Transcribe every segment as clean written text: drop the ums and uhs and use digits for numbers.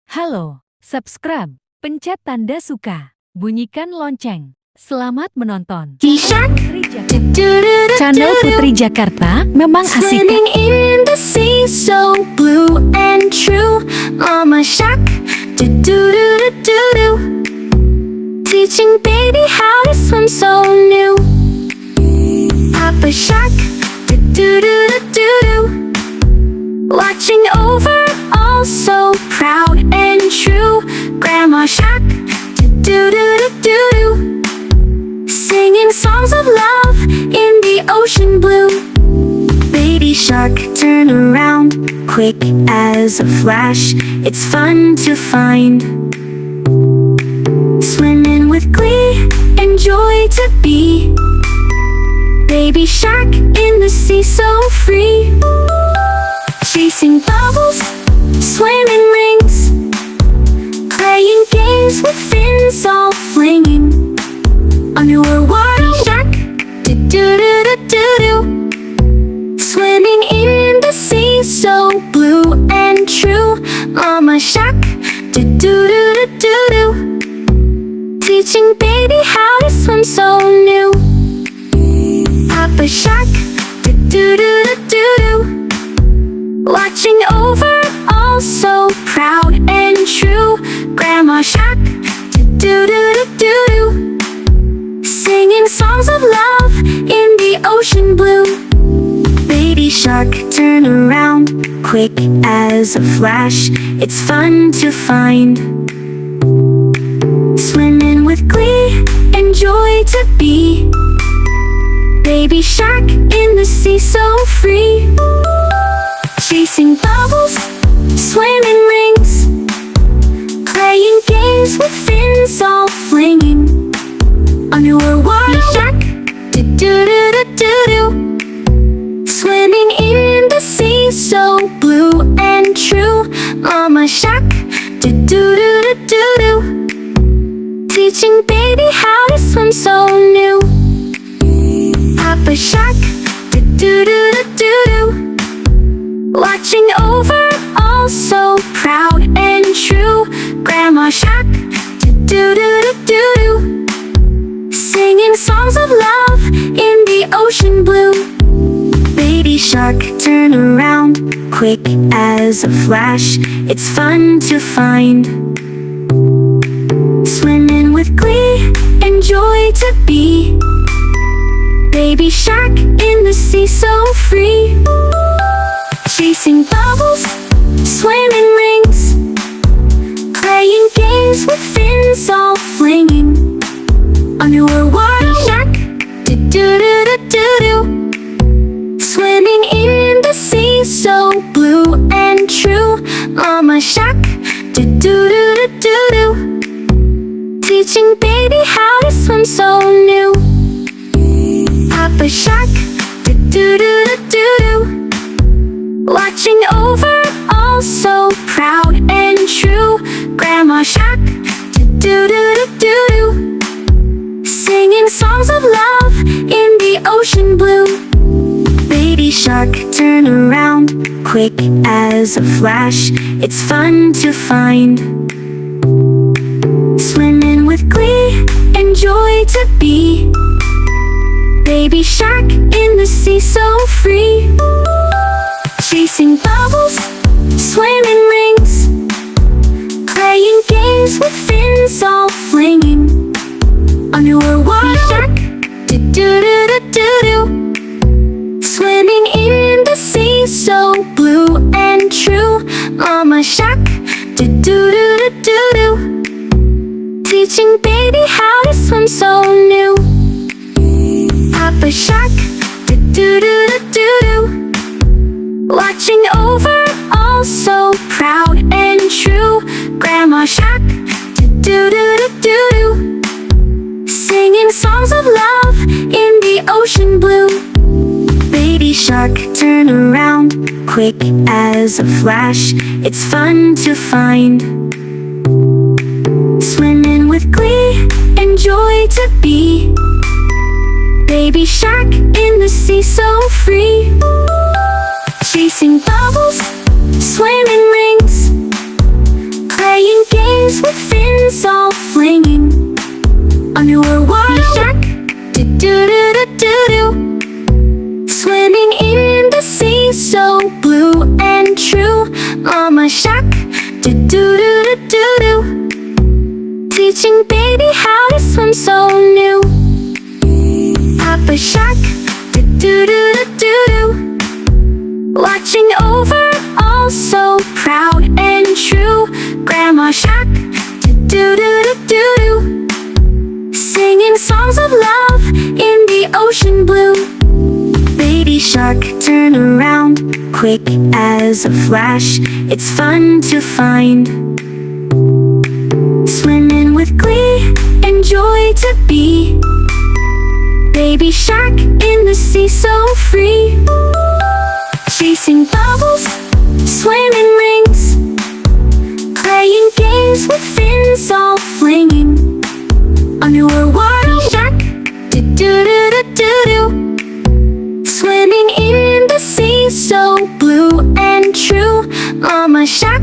Halo, subscribe, pencet tanda suka, bunyikan lonceng. Selamat menonton. Channel Putri Jakarta memang asik. Swimming in the sea so blue and true. Mama shark, do do do do do do. Teaching baby how to swim so new. Papa shark, do do do do do do. Watching over, all so proud and true. Grandma shark, do do do do do do. Singing songs of love in the ocean blue. Baby shark, turn around, quick as a flash. It's fun to find. Swimming with glee and joy to be. Baby shark in the sea so free. Chasing bubbles, swimming rings, playing games with fins all flinging. Underwater shark, do do do do do do. Swimming in the sea so blue and true. Mama shark, do do do do do do. Teaching baby how to swim so new. Papa shark, do do do do do do. Watching over, all so proud and true. Grandma shark, do do do do do do. Singing songs of love in the ocean blue. Baby shark, turn around, quick as a flash. It's fun to find. Swimming with glee and joy to be. Baby shark in the sea so free. Chasing bubbles, swimming rings, playing games with fins all flinging. Underwater shark, do do do do do do. Swimming in the sea so blue and true. Mama shark, do do do do do do. Teaching baby how to swim so new. Papa shark, do do do do do do. Watching over, all so proud and true. Grandma shark, do do do do do do. Singing songs of love in the ocean blue. Baby shark, turn around, quick as a flash. It's fun to find. Swimming with glee and joy to be. Baby shark in the sea so free. Chasing bubbles, swimming rings, playing games with fins all flinging. Underwater shark, do do do do do do. Swimming in the sea so blue and true. Mama shark, do do do do do do. Teaching baby how to swim so new. Papa shark, do do do do do do. Watching over, all so proud and true. Grandma shark, do do do do do do. Singing songs of love in the ocean blue. Baby shark, turn around, quick as a flash. It's fun to find. Swimming with glee and joy to be. Baby shark in the sea so free. Chasing bubbles, swimming rings, playing games with fins all flinging. Underwater shark, do do do do do do. Swimming in the sea so blue and true. Mama shark, do do do do do do. Teaching baby how to swim so new. Papa shark, do do do do do do. Watching over, all so proud and true. Grandma shark, do do do do do do. Singing songs of love in the ocean blue. Baby shark, turn around, quick as a flash. It's fun to find. Swimming with glee and joy to be. Baby shark in the sea so free. Chasing bubbles, swimming rings, playing do-do-do-do. Swimming in the sea so blue and true. Mama shark, do-do-do-do-do-do. Teaching baby how to swim so new. Papa shark, do-do-do-do-do. Watching over, all so proud and true. Grandma shark, do-do-do-do-do. Singing songs of love in the ocean blue. Baby shark, turn around, quick as a flash. It's fun to find. Swimming with glee and joy to be. Baby shark in the sea so free. Chasing bubbles, swimming rings, playing games with fins all flinging. Underwater shark, do-do-do-do-do. Swimming in the sea so blue and true. Mama shark,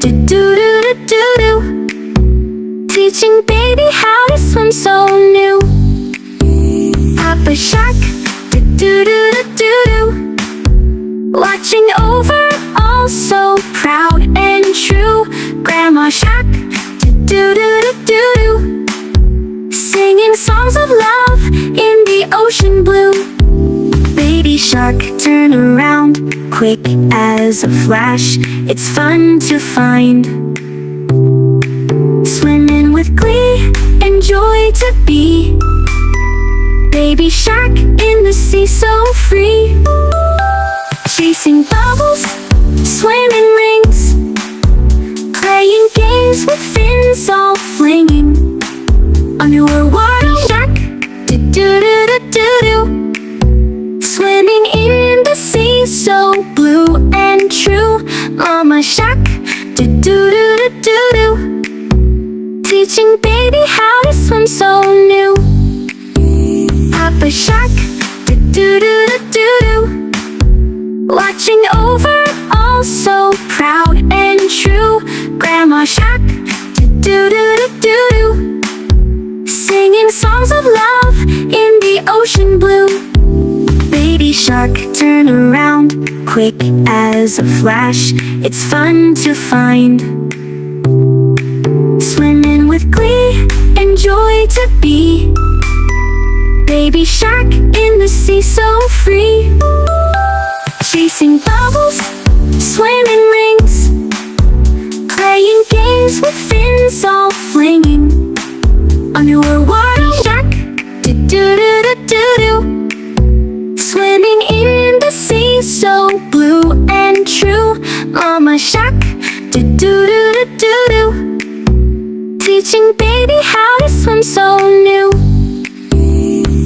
do-do-do-do-do. Teaching baby how to swim so new. Papa shark, do-do-do-do-do. Watching over, all so proud and true. Grandma shark, do-do-do-do-do. Singing songs of love in the ocean blue. Baby shark, turn around, quick as a flash. It's fun to find. Swimming with glee and joy to be. Baby shark in the sea so free. Chasing bubbles, swimming rings, playing games with fins all flinging. Underwater shark, do-do-do-do-do. Swimming in the sea so blue and true. Mama shark, do-do-do-do-do. Teaching baby how to swim so new. Papa shark, do-do-do-do-do. Watching over, all so proud and true. Grandma shark, do-do-do-do-do. Singing songs of love in the ocean blue. Baby shark, turn around, quick as a flash. It's fun to find. Swimming with glee and joy to be. Baby shark in the sea so free. Chasing bubbles, swimming rings, playing games with fins all flinging. Underwater shark, do-do-do-do-do. Swimming in the sea so blue and true. Mama shark, do-do-do-do-do. Teaching baby how to swim so new.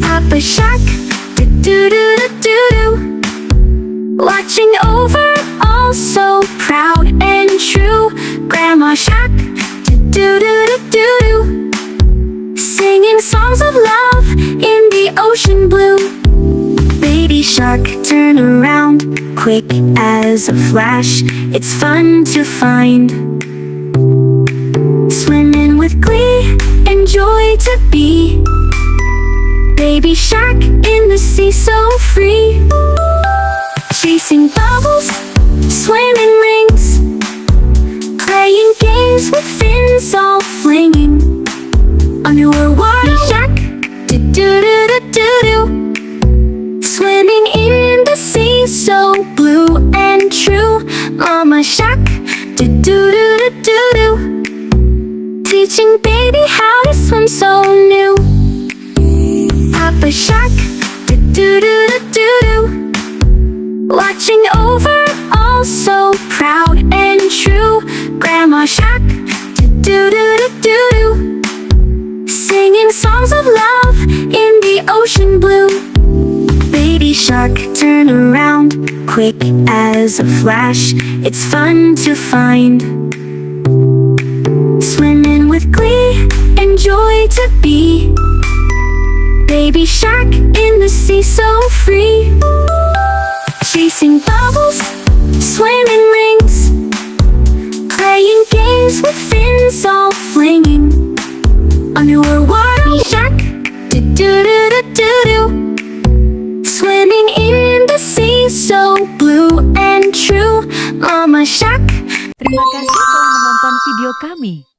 Papa shark, do-do-do-do-do. Watching over, all so proud and true. Grandma shark, do-do-do-do-do. Singing songs of love in the ocean blue. Baby shark, turn around, quick as a flash. It's fun to find. Swimming with glee and joy to be. Baby shark in the sea so free. Chasing bubbles, swimming rings, playing games with fins all flinging. Underwater shark, do-do-do-do-do. Swimming in the sea so blue and true. Mama shark, do-do-do-do-do. Teaching baby how to swim so new. Papa shark, do-do-do-do-do. Watching over, all so proud and true. Grandma shark, do-do-do-do-do. Singing songs of love in the ocean blue. Baby shark, turn around, quick as a flash. It's fun to find. Swimming with glee and joy to be. Baby shark in the sea so free. Chasing bubbles, swimming rings, playing games with fins all flinging. Underwater shark, do-do-do-do-do. so blue and true. Mama Shark. Terima kasih telah menonton video kami.